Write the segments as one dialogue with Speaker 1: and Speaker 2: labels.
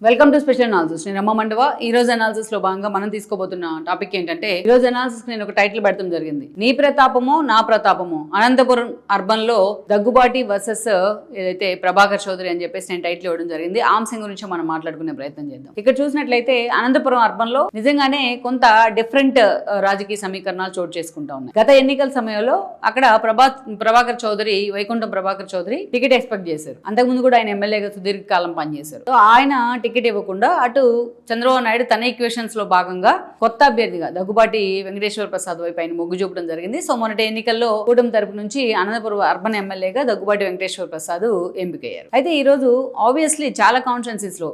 Speaker 1: Welcome to special analysis. నేను రమ్మ మండవ. ఈ రోజు అనాలిసిస్ లో భాగంగా మనం తీసుకోబోతున్న టాపిక్ ఏంటంటే, ఈ రోజు అనాలిసిస్ నేను ఒక టైటిల్ పెడతాం జరిగింది. నీ ప్రతాపము నా ప్రతాపము, అనంతపురం అర్బన్ లో దగ్గుబాటి వర్సెస్ ఏదైతే ప్రభాకర్ చౌదరి అని చెప్పేసి నేను టైటిల్ ఇవ్వడం జరిగింది. ఆ అంశం గురించి మనం మాట్లాడుకునే ప్రయత్నం చేద్దాం. ఇక్కడ చూసినట్లయితే అనంతపురం అర్బన్ లో నిజంగానే కొంత డిఫరెంట్ రాజకీయ సమీకరణాలు చోటు చేసుకుంటా ఉన్నాయి. గత ఎన్నికల సమయంలో అక్కడ ప్రభాకర్ చౌదరి, వైకుంఠం ప్రభాకర్ చౌదరి టికెట్ ఎక్స్పెక్ట్ చేశారు. అంతకుముందు కూడా ఆయన ఎమ్మెల్యేగా సుదీర్ఘకాలం పనిచేశారు. సో ఆయన టికెట్ ఇవ్వకుండా అటు చంద్రబాబు నాయుడు తన ఈక్వేషన్స్ లో భాగంగా కొత్త అభ్యర్థిగా దగ్గుబాటి వెంకటేశ్వర ప్రసాద్ వైపు ఆయన మొగ్గు చూపడం జరిగింది. సో మొన్నటి ఎన్నికల్లో కూటమి తరపు నుంచి అనంతపురం అర్బన్ ఎమ్మెల్యేగా దగ్గుబాటి వెంకటేశ్వర ప్రసాద్ ఎంపికయ్యారు. అయితే ఈ రోజు ఆబ్వియస్లీ చాలా కాన్స్టిట్యున్సీస్ లో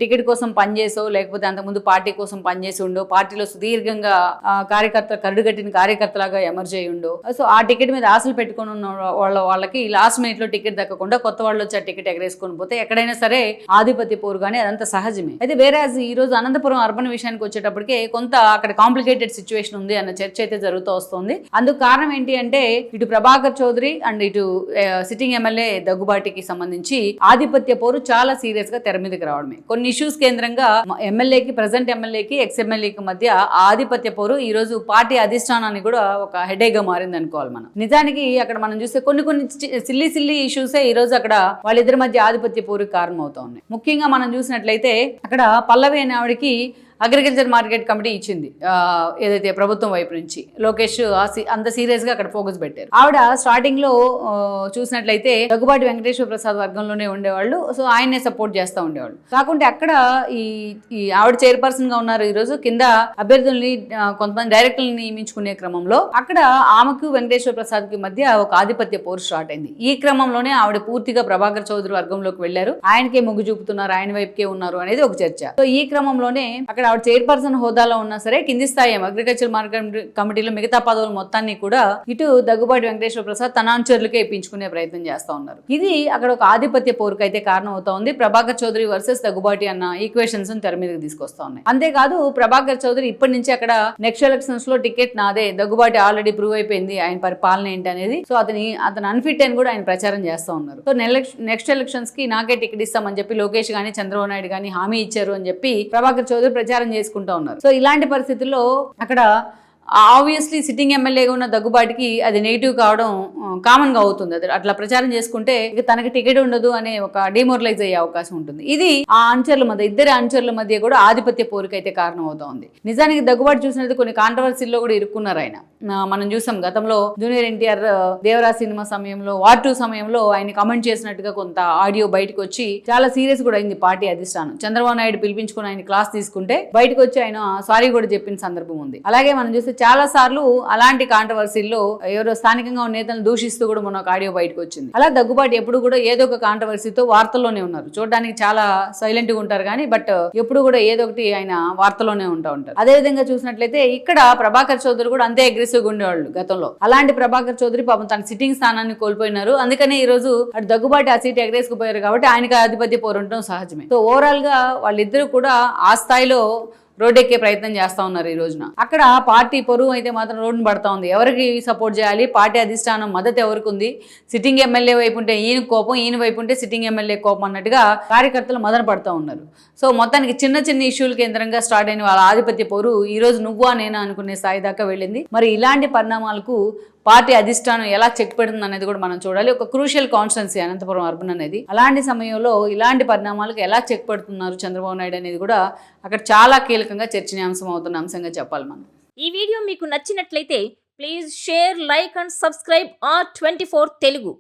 Speaker 1: టికెట్ కోసం పనిచేసో, లేకపోతే అంతకుముందు పార్టీ కోసం పనిచేసి ఉండో, పార్టీలో సుదీర్ఘంగా కరుడుగట్టిన కార్యకర్తలాగా ఎమర్జ్ అయ్యి ఉండో, సో ఆ టికెట్ మీద ఆశలు పెట్టుకుని ఉన్న వాళ్ళకి లాస్ట్ మినిట్ లో టికెట్ దక్కకుండా కొత్త వాళ్ళు వచ్చి ఆ టికెట్ ఎగరేసుకొని పోతే ఎక్కడైనా సరే ఆధిపత్య పోరు కానీ అదంతా సహజమే. అయితే వేరేజ్ ఈ రోజు అనంతపురం అర్బన్ విషయానికి వచ్చేటప్పటికే కొంత అక్కడ కాంప్లికేటెడ్ సిచ్యువేషన్ ఉంది అన్న చర్చ అయితే జరుగుతూ వస్తుంది. అందుకు కారణం ఏంటి అంటే, ఇటు ప్రభాకర్ చౌదరి అండ్ ఇటు సిట్టింగ్ ఎమ్మెల్యే దగ్గుబాటికి సంబంధించి ఆధిపత్య పోరు చాలా సీరియస్ గా తెర మీదకి రావడమే. కొన్ని ఇష్యూస్ కేంద్రంగా ప్రజెంట్ ఎమ్మెల్యేకి ఎక్స్ ఎమ్మెల్యేకి మధ్య ఆధిపత్య పోరు ఈ రోజు పార్టీ అధిష్టానాన్ని కూడా ఒక హెడేక్ గా మారింది అనుకోవాలి మనం. నిజానికి అక్కడ మనం చూస్తే కొన్ని సిల్లీ ఇష్యూసే ఈ రోజు అక్కడ వాళ్ళిద్దరి మధ్య ఆధిపత్య పోరుకి కారణం అవుతా ఉన్నాయి. ముఖ్యంగా మనం చూసినట్లయితే అక్కడ పల్లవి అనే ఆవిడకి అగ్రికల్చర్ మార్కెట్ కమిటీ ఇచ్చింది ఏదైతే ప్రభుత్వం వైపు నుంచి. లోకేష్ అంత సీరియస్ గా అక్కడ ఫోకస్ పెట్టారు. ఆవిడ స్టార్టింగ్ లో చూసినట్లయితే దగ్గుబాటి వెంకటేశ్వర ప్రసాద్ వర్గంలోనే ఉండేవాళ్ళు. సో ఆయన్నే సపోర్ట్ చేస్తూ ఉండేవాళ్ళు. కాకుంటే అక్కడ ఈ ఆవిడ చైర్పర్సన్ గా ఉన్నారు. ఈ రోజు కింద అభ్యర్థుల్ని కొంతమంది డైరెక్టర్ని నియమించుకునే క్రమంలో అక్కడ ఆమెకు వెంకటేశ్వర ప్రసాద్ కి మధ్య ఒక ఆధిపత్య పోరు స్టార్ట్ అయింది. ఈ క్రమంలోనే ఆవిడ పూర్తిగా ప్రభాకర్ చౌదరి వర్గంలోకి వెళ్లారు. ఆయనకే మొగ్గు చూపుతున్నారు, ఆయన వైపుకే ఉన్నారు అనేది ఒక చర్చ. సో ఈ క్రమంలోనే అక్కడ ఆవిడ చైర్పర్సన్ హోదాలో ఉన్నా సరే కింది స్థాయి అగ్రికల్చర్ మార్కెట్ కమిటీలో మిగతా పదవులు మొత్తాన్ని కూడా ఇటు దగ్గుబాటి వెంకటేశ్వర ప్రసాద్ తన అనుచరులకే ఇప్పించుకునే ప్రయత్నం చేస్తా ఉన్నారు. ఇది అక్కడ ఒక ఆధిపత్య పోరుకు అయితే కారణం అవుతా ఉంది. ప్రభాకర్ చౌదరి వర్సెస్ దగ్గుబాటి అన్న ఈక్వేషన్స్ తెర మీదకి తీసుకొస్తా ఉన్నాయి. అంతేకాదు ప్రభాకర్ చౌదరి ఇప్పటి నుంచి అక్కడ నెక్స్ట్ ఎలక్షన్స్ లో టికెట్ నాదే, దగ్గుబాటి ఆల్రెడీ ప్రూవ్ అయిపోయింది ఆయన పరిపాలన ఏంటి అనేది. సో అతను అన్ఫిట్ అని కూడా ఆయన ప్రచారం చేస్తా ఉన్నారు. సో నెక్స్ట్ ఎలక్షన్స్ కి నాకే టికెట్ ఇస్తామని చెప్పి లోకేష్ గానీ చంద్రబాబు నాయుడు గానీ హామీ ఇచ్చారు అని చెప్పి ప్రభాకర్ చౌదరి ప్రచారం చేసుకుంటూ ఉన్నారు. సో ఇలాంటి పరిస్థితుల్లో అక్కడ ఆబ్వియస్లీ సిట్టింగ్ ఎమ్మెల్యేగా ఉన్న దగ్గుబాటికి అది నెగిటివ్ కావడం కామన్ గా అవుతుంది. అది అట్లా ప్రచారం చేసుకుంటే ఇక తనకి టికెట్ ఉండదు అనే ఒక డిమోరలైజ్ అయ్యే అవకాశం ఉంటుంది. ఇది ఆ అనుచరుల మధ్య, ఇద్దరి అనుచరుల మధ్య కూడా ఆధిపత్య పోరుకు అయితే కారణం అవుతా ఉంది. నిజానికి దగ్గుబాటి చూసినట్టు కొన్ని కాంట్రవర్సీల్లో కూడా ఇరుక్కున్నారు ఆయన. మనం చూసాం గతంలో జూనియర్ ఎన్టీఆర్ దేవరా సినిమా సమయంలో, వార్ 2 సమయంలో ఆయన కమెంట్ చేసినట్టుగా కొంత ఆడియో బయటకు వచ్చి చాలా సీరియస్ కూడా అయింది పార్టీ అధిష్టానం. చంద్రబాబు నాయుడు పిలిపించుకుని ఆయన క్లాస్ తీసుకుంటే బయటకు వచ్చి ఆయన సారీ కూడా చెప్పిన సందర్భం ఉంది. అలాగే మనం చూస్తే చాలా సార్లు అలాంటి కాంట్రవర్సీల్లో ఎవరో స్థానికంగా ఉన్న నేతలను దూషిస్తూ కూడా మన ఒక ఆడియో బయటకు వచ్చింది. అలా దగ్గుబాటి ఎప్పుడు కూడా ఏదో ఒక కాంట్రవర్సీతో వార్తల్లోనే ఉన్నారు. చూడడానికి చాలా సైలెంట్ గా ఉంటారు కానీ బట్ ఎప్పుడు కూడా ఏదో ఒకటి ఆయన వార్తల్లోనే ఉంటారు. అదే విధంగా చూసినట్లయితే ఇక్కడ ప్రభాకర్ చౌదరి కూడా అంతే అగ్రెసివ్ గా ఉండేవాళ్ళు గతంలో. అలాంటి ప్రభాకర్ చౌదరి పాపం తన సిట్టింగ్ స్థానాన్ని కోల్పోయినారు. అందుకనే ఈ రోజు అటు దగ్గుబాటి ఆ సీట్ ఎగరేసుకుపోయారు కాబట్టి ఆయనకి ఆధిపత్య పోరు ఉండటం సహజమే. సో ఓవరాల్ గా వాళ్ళిద్దరూ కూడా ఆ స్థాయిలో రోడ్డెక్కే ప్రయత్నం చేస్తా ఉన్నారు. ఈ రోజున అక్కడ పార్టీ పొరుగు అయితే మాత్రం రోడ్డును పడతా ఉంది. ఎవరికి సపోర్ట్ చేయాలి, పార్టీ అధిష్టానం మద్దతు ఎవరికి ఉంది, సిట్టింగ్ ఎమ్మెల్యే వైపు ఉంటే ఈయన కోపం, ఈయన వైపు ఉంటే సిట్టింగ్ ఎమ్మెల్యే కోపం అన్నట్టుగా కార్యకర్తలు మదన పడతా ఉన్నారు. సో మొత్తానికి చిన్న ఇష్యూల కేంద్రంగా స్టార్ట్ అయిన వాళ్ళ ఆధిపత్య పోరు ఈ రోజు నువ్వా నేనా అనుకునే స్థాయి దాకా వెళ్ళింది. మరి ఇలాంటి పరిణామాలకు పార్టీ అధిష్టానం ఎలా చెక్ పెడుతుంది అనేది కూడా మనం చూడాలి. ఒక క్రూషియల్ కాన్స్టిట్యున్సీ అనంతపురం అర్బన్ అనేది. అలాంటి సమయంలో ఇలాంటి పరిణామాలకు ఎలా చెక్ పెడుతున్నారు చంద్రబాబు నాయుడు అనేది కూడా అక్కడ చాలా కీలకంగా చర్చనీయాంశం అవుతున్న అంశంగా చెప్పాలి మనం.
Speaker 2: ఈ వీడియో మీకు నచ్చినట్లయితే please share, like and subscribe R24 Telugu.